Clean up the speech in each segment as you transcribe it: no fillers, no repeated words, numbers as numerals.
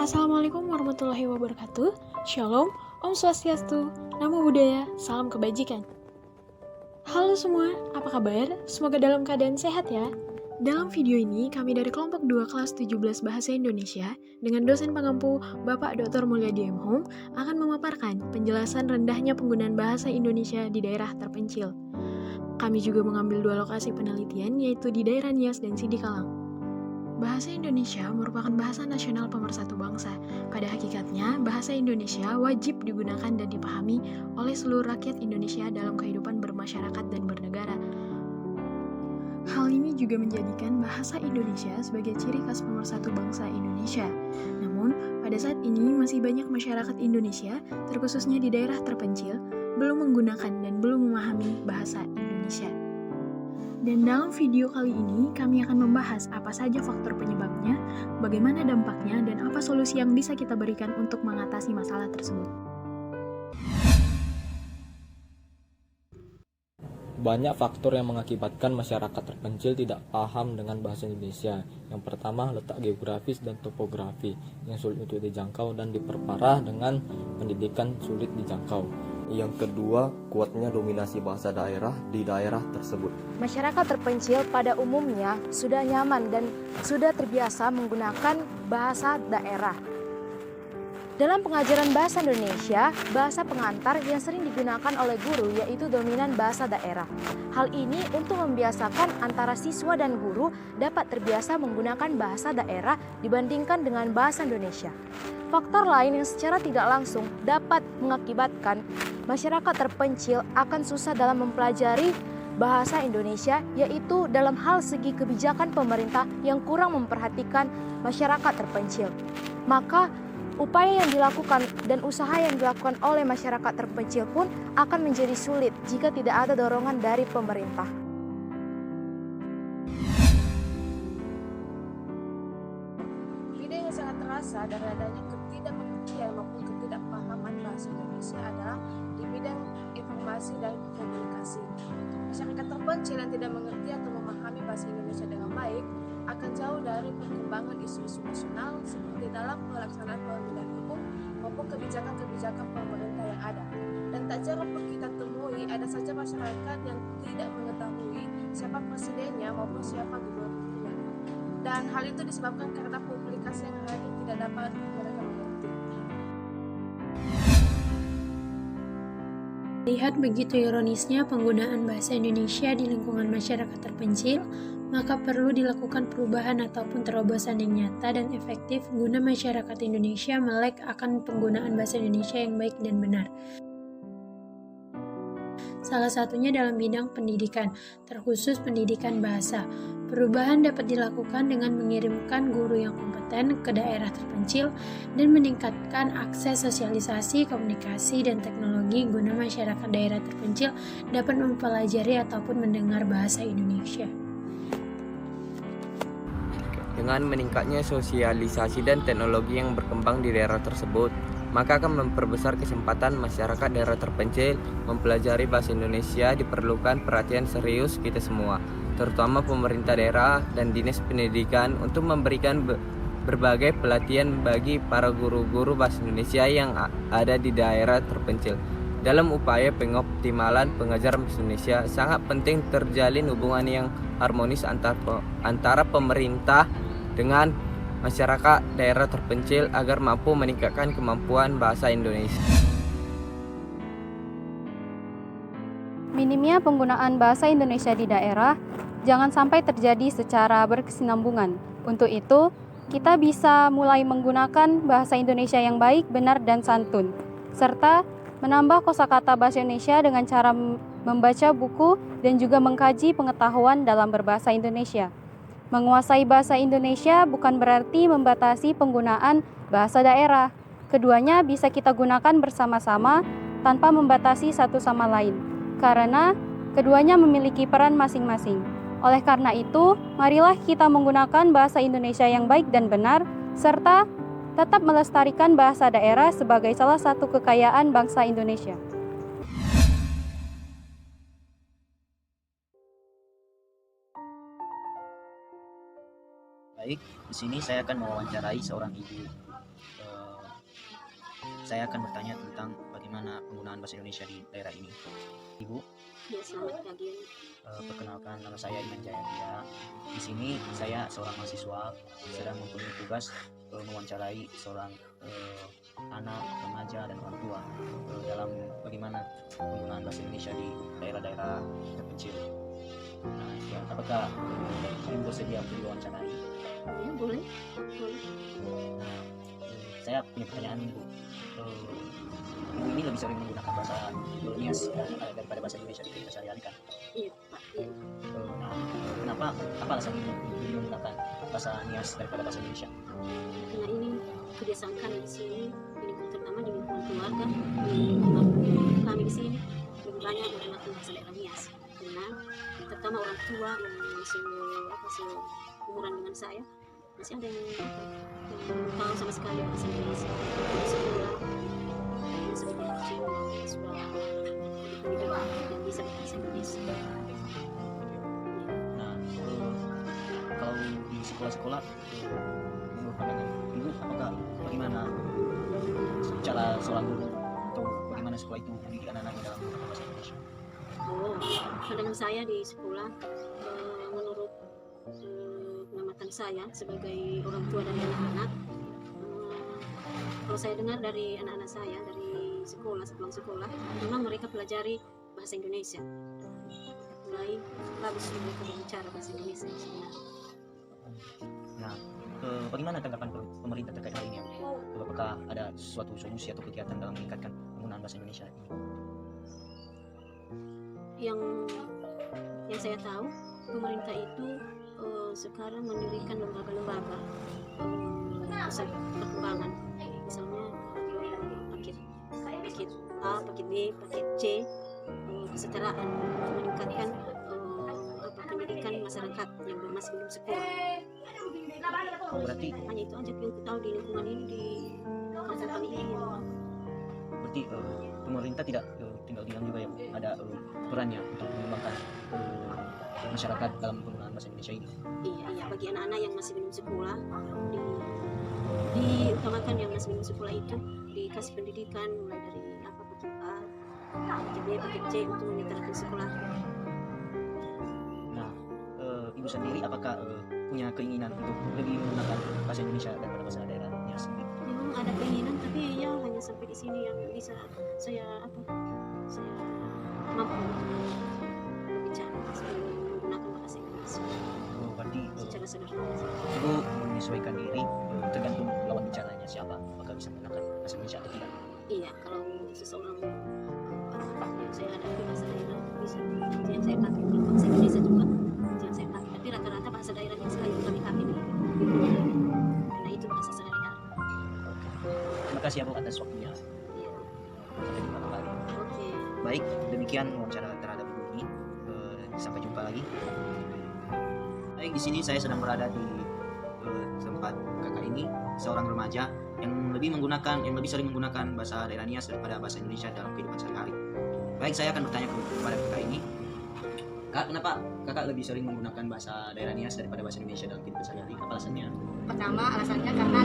Assalamualaikum warahmatullahi wabarakatuh. Shalom, Om Swastiastu, Namo Buddhaya, Salam Kebajikan. Halo semua, apa kabar? Semoga dalam keadaan sehat ya. Dalam video ini, kami dari kelompok 2 kelas 17 Bahasa Indonesia dengan dosen pengampu Bapak Dr. Mulyadi M. Hum akan memaparkan penjelasan rendahnya penggunaan bahasa Indonesia di daerah terpencil. Kami juga mengambil 2 lokasi penelitian, yaitu di daerah Nias dan Sidikalang. Bahasa Indonesia merupakan bahasa nasional pemersatu bangsa. Pada hakikatnya, bahasa Indonesia wajib digunakan dan dipahami oleh seluruh rakyat Indonesia dalam kehidupan bermasyarakat dan bernegara. Hal ini juga menjadikan bahasa Indonesia sebagai ciri khas pemersatu bangsa Indonesia. Namun, pada saat ini masih banyak masyarakat Indonesia, terkhususnya di daerah terpencil, belum menggunakan dan belum memahami bahasa Indonesia. Dan dalam video kali ini, kami akan membahas apa saja faktor penyebabnya, bagaimana dampaknya, dan apa solusi yang bisa kita berikan untuk mengatasi masalah tersebut. Banyak faktor yang mengakibatkan masyarakat terpencil tidak paham dengan bahasa Indonesia. Yang pertama, letak geografis dan topografi yang sulit untuk dijangkau dan diperparah dengan pendidikan sulit dijangkau. Yang kedua, kuatnya dominasi bahasa daerah di daerah tersebut. Masyarakat terpencil pada umumnya sudah nyaman dan sudah terbiasa menggunakan bahasa daerah. Dalam pengajaran bahasa Indonesia, bahasa pengantar yang sering digunakan oleh guru yaitu dominan bahasa daerah. Hal ini untuk membiasakan antara siswa dan guru dapat terbiasa menggunakan bahasa daerah dibandingkan dengan bahasa Indonesia. Faktor lain yang secara tidak langsung dapat mengakibatkan masyarakat terpencil akan susah dalam mempelajari bahasa Indonesia, yaitu dalam hal segi kebijakan pemerintah yang kurang memperhatikan masyarakat terpencil. Maka upaya yang dilakukan dan usaha yang dilakukan oleh masyarakat terpencil pun akan menjadi sulit jika tidak ada dorongan dari pemerintah. Ide yang sangat terasa dari adanya ketidakmengertian maupun ketidakpahaman bahasa Indonesia adalah di bidang informasi dan komunikasi. Masyarakat terpencil yang tidak mengerti atau memahami bahasa Indonesia dengan baik akan jauh dari perkembangan isu-isu nasional seperti dalam pelaksanaan pemilihan umum maupun kebijakan-kebijakan pemerintah yang ada. Dan tak jarang pun kita temui ada saja masyarakat yang tidak mengetahui siapa presidennya maupun siapa gubernurnya. Dan hal itu disebabkan karena publikasi yang hadir tidak dapat mereka mengerti. Lihat begitu ironisnya penggunaan bahasa Indonesia di lingkungan masyarakat terpencil, maka perlu dilakukan perubahan ataupun terobosan yang nyata dan efektif guna masyarakat Indonesia melek akan penggunaan bahasa Indonesia yang baik dan benar. Salah satunya dalam bidang pendidikan, terkhusus pendidikan bahasa. Perubahan dapat dilakukan dengan mengirimkan guru yang kompeten ke daerah terpencil dan meningkatkan akses sosialisasi, komunikasi, dan teknologi guna masyarakat daerah terpencil dapat mempelajari ataupun mendengar bahasa Indonesia. Dengan meningkatnya sosialisasi dan teknologi yang berkembang di daerah tersebut, maka akan memperbesar kesempatan masyarakat daerah terpencil mempelajari bahasa Indonesia. Diperlukan perhatian serius kita semua, terutama pemerintah daerah dan dinas pendidikan untuk memberikan berbagai pelatihan bagi para guru-guru bahasa Indonesia yang ada di daerah terpencil. Dalam upaya pengoptimalan pengajaran bahasa Indonesia, sangat penting terjalin hubungan yang harmonis antara pemerintah dengan masyarakat daerah terpencil agar mampu meningkatkan kemampuan bahasa Indonesia. Minimnya penggunaan bahasa Indonesia di daerah jangan sampai terjadi secara berkesinambungan. Untuk itu, kita bisa mulai menggunakan bahasa Indonesia yang baik, benar, dan santun, serta menambah kosakata bahasa Indonesia dengan cara membaca buku dan juga mengkaji pengetahuan dalam berbahasa Indonesia. Menguasai bahasa Indonesia bukan berarti membatasi penggunaan bahasa daerah. Keduanya bisa kita gunakan bersama-sama tanpa membatasi satu sama lain, karena keduanya memiliki peran masing-masing. Oleh karena itu, marilah kita menggunakan bahasa Indonesia yang baik dan benar, serta tetap melestarikan bahasa daerah sebagai salah satu kekayaan bangsa Indonesia. Baik, di sini saya akan mewawancarai seorang ibu. saya akan bertanya tentang bagaimana penggunaan bahasa Indonesia di daerah ini. Ibu, Ya, selamat pagi. perkenalkan, nama saya Iman Jayadea. Di sini saya seorang mahasiswa sedang mempunyai tugas mewawancarai seorang anak, remaja, dan orang tua dalam bagaimana penggunaan bahasa Indonesia di daerah-daerah terpencil. Nah, ya, apakah ibu bersedia untuk diwawancarai? Ya, boleh. Boleh. Nah, saya punya pertanyaan ibu. Ibu ini lebih sering menggunakan bahasa Nias daripada bahasa Indonesia di kehidupan sehari-hari kan? Iya, Pak. Iya. Nah, kenapa? Apa alasan ibu lebih menggunakan bahasa Nias daripada bahasa Indonesia? Karena ini kebiasaan kami di sini, ini terutama di lingkungan keluarga, di lingkungan kami di sini lebih banyak menggunakan bahasa daerah Nias. Karena terutama orang tua yang seumuran dengan saya, masih ada yang tahu sama sekali bahasa Indonesia. Di sekolah, sebagai siswa pendidikan yang bisa bahasa Indonesia. Nah, kalau di sekolah-sekolah, menurut pandangan ibu, apakah bagaimana cara seorang guru atau bagaimana sekolah itu mendidik anak-anaknya dalam menggunakan bahasa Indonesia? Oh, pandangan saya di sekolah, menurut pengamatan saya sebagai orang tua dari anak-anak, kalau saya dengar dari anak-anak saya dari sekolah, sepulang sekolah, memang mereka pelajari bahasa Indonesia. Mulai bagus mereka berbicara bahasa Indonesia sebenarnya. Nah, bagaimana tanggapan pemerintah terkait hal ini? Apakah ada suatu solusi atau kegiatan dalam meningkatkan penggunaan bahasa Indonesia ini? Yang saya tahu, pemerintah itu sekarang mendirikan lembaga-lembaga pusat perkembangan, misalnya paket A, paket B, paket C, kesetaraan untuk meningkatkan pendidikan masyarakat yang masih belum sekolah. Berarti Hanya itu aja yang tahu di lingkungan ini, di kampung kami ini. berarti pemerintah tidak tinggal diam juga ya, ada perannya untuk mengembangkan masyarakat dalam penggunaan bahasa Indonesia ini. Iya, bagi anak-anak yang masih belum sekolah, diutamakan yang masih belum sekolah itu dikasih pendidikan mulai dari paket A, paket B, paket C untuk meningkatkan sekolah. Nah, ibu sendiri apakah punya keinginan untuk lebih menggunakan bahasa Indonesia daripada bahasa daerahnya sendiri? Memang ada keinginan, tapi ya hanya sampai di sini yang bisa saya mampu berbicara sebelum menggunakan bahasa Indonesia Berarti secara sederhana. ibu menyesuaikan diri tergantung lawan bicaranya siapa, apakah bisa menggunakan bahasa Indonesia atau tidak. Iya, kalau seseorang yang saya hadapi bahasa daerah bisa, yang saya pakai kalau bahasa Indonesia juga yang saya pakai, tapi rata-rata bahasa daerahnya sekali kami pakai nih, karena itu bahasa sehari-hari. Terima kasih ya Bu atas waktunya. Iya. Sampai jumpa kembali. Oke. Baik, demikian wawancara terhadap ibu ini. Sampai jumpa lagi. Baik, di sini saya sedang berada di tempat kakak ini, seorang remaja yang lebih sering menggunakan bahasa daerah Nias daripada bahasa Indonesia dalam kehidupan sehari-hari. Baik, saya akan bertanya kepada kakak ini, Kak, kenapa kakak lebih sering menggunakan bahasa daerah Nias daripada bahasa Indonesia dalam kehidupan sehari-hari? Apa alasannya? Pertama, alasannya karena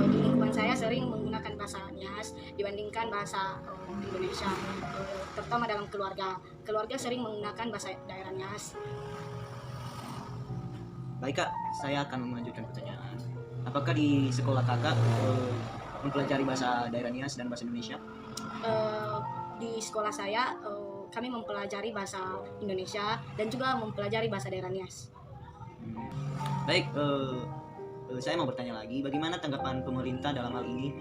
di lingkungan saya sering menggunakan bahasa Nias dibandingkan bahasa Indonesia, terutama dalam keluarga. Keluarga sering menggunakan bahasa daerah Nias. Baik Kak, saya akan melanjutkan pertanyaan. Apakah di sekolah kakak mempelajari bahasa daerah Nias dan bahasa Indonesia? Di sekolah saya kami mempelajari bahasa Indonesia dan juga mempelajari bahasa daerah Nias. Baik, saya mau bertanya lagi, bagaimana tanggapan pemerintah dalam hal ini?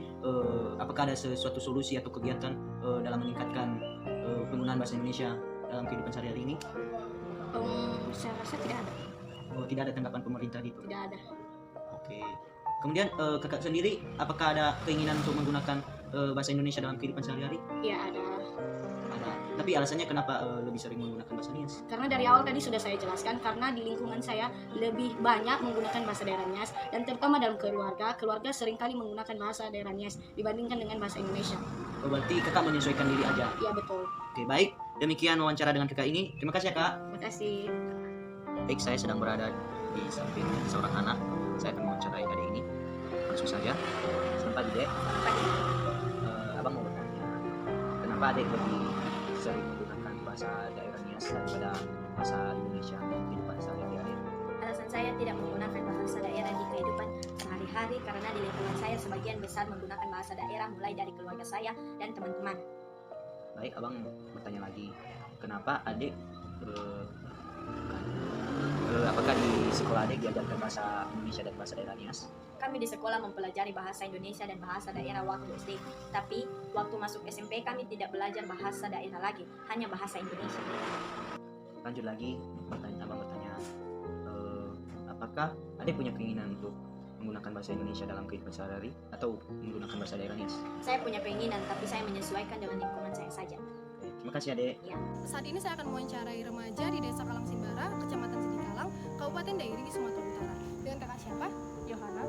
Apakah ada sesuatu solusi atau kegiatan dalam meningkatkan penggunaan bahasa Indonesia dalam kehidupan sehari-hari ini? Saya rasa tidak ada. Oh, tidak ada tanggapan pemerintah gitu? Tidak ada. Oke. Kemudian kakak sendiri, apakah ada keinginan untuk menggunakan bahasa Indonesia dalam kehidupan sehari-hari? Ya ada. Ada. Tapi alasannya kenapa lebih sering menggunakan bahasa Nias? Karena dari awal tadi sudah saya jelaskan, karena di lingkungan saya lebih banyak menggunakan bahasa daerah Nias, dan terutama dalam keluarga seringkali menggunakan bahasa daerah Nias dibandingkan dengan bahasa Indonesia. Oh, berarti kakak menyesuaikan diri aja? Iya betul. Oke, baik. Demikian wawancara dengan kakak ini. Terima kasih ya kak. Terima kasih. Baik, saya sedang berada di samping seorang anak. Saya akan mewawancarai adik ini. Langsung saja. Selamat pagi, Dek. Abang kenapa adik lebih sering menggunakan bahasa daerah Nias daripada bahasa Indonesia di kehidupan sehari-hari? Alasan saya tidak menggunakan bahasa daerah di kehidupan sehari-hari karena di lingkungan saya sebagian besar menggunakan bahasa daerah mulai dari keluarga saya dan teman-teman. Baik, abang bertanya lagi, kenapa adik apakah di sekolah adik diajarkan bahasa Indonesia dan bahasa daerah Nias? Kami di sekolah mempelajari bahasa Indonesia dan bahasa daerah waktu SD, tapi waktu masuk SMP kami tidak belajar bahasa daerah lagi, hanya bahasa Indonesia. Lanjut lagi, abang bertanya, apakah adik punya keinginan untuk menggunakan bahasa Indonesia dalam kehidupan sehari-hari atau menggunakan bahasa daerah Nias? Saya punya keinginan, tapi saya menyesuaikan dengan lingkungan saya saja. Terima kasih adik. Ya. Saat ini saya akan mewawancarai remaja di Desa Kalang Simbara, Kecamatan Sidikalang, Kabupaten Dairi di Sumatera Utara. Dengan kakak siapa? Yohana.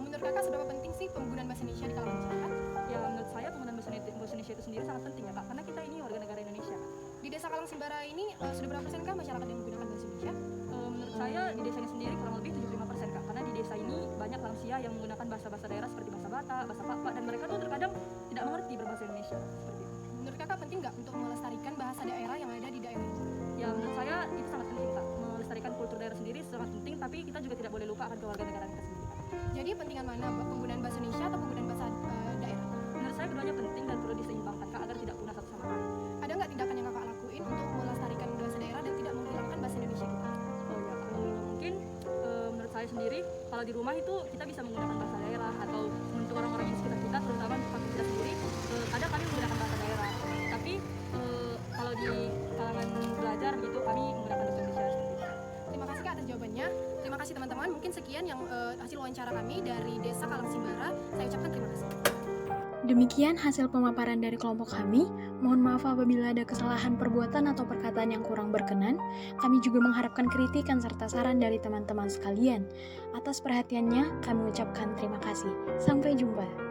Menurut kakak seberapa penting sih penggunaan bahasa Indonesia di kalangan masyarakat? Ya menurut saya penggunaan bahasa Indonesia itu sendiri sangat penting ya Kak, karena kita ini warga negara Indonesia. Di Desa Kalang Simbara ini sudah berapa persenkah masyarakat yang menggunakan bahasa Indonesia? Menurut saya di desa ini sendiri kurang lebih 75% Kak, karena di desa ini banyak lansia yang menggunakan bahasa-bahasa daerah seperti bahasa Batak, bahasa Papa, dan mereka tuh terkadang tidak mengerti berbahasa Indonesia seperti itu. Menurut kakak penting nggak untuk melestarikan bahasa daerah yang ada di daerah itu? Ya menurut saya itu sangat penting Kak, melestarikan kultur daerah sendiri sangat penting, tapi kita juga tidak boleh lupa akan kewarganegaraan kita sendiri. Jadi pentingan mana, penggunaan bahasa Indonesia atau penggunaan bahasa daerah? Menurut saya keduanya penting dan perlu diseimbangkan Kak, agar tidak punah satu sama lain. Ada nggak tindakan yang kakak lakuin untuk melestarikan bahasa daerah dan tidak menghilangkan bahasa Indonesia kita? Oh ya Kak, mungkin menurut saya sendiri kalau di rumah itu kita bisa menggunakan bahasa daerah, atau untuk orang-orang di sekitar kita, terutama untuk kami kita sendiri, kadang kami menggunakan bahasa daerah, tapi kalau di kalangan belajar gitu kami menggunakan bahasa Indonesia seperti itu. Terima kasih Kak atas jawabannya. Terima kasih teman-teman. Mungkin sekian yang hasil wawancara kami dari Desa Kalang Simbara. Saya ucapkan terima kasih. Demikian hasil pemaparan dari kelompok kami. Mohon maaf apabila ada kesalahan perbuatan atau perkataan yang kurang berkenan. Kami juga mengharapkan kritikan serta saran dari teman-teman sekalian. Atas perhatiannya, kami ucapkan terima kasih. Sampai jumpa.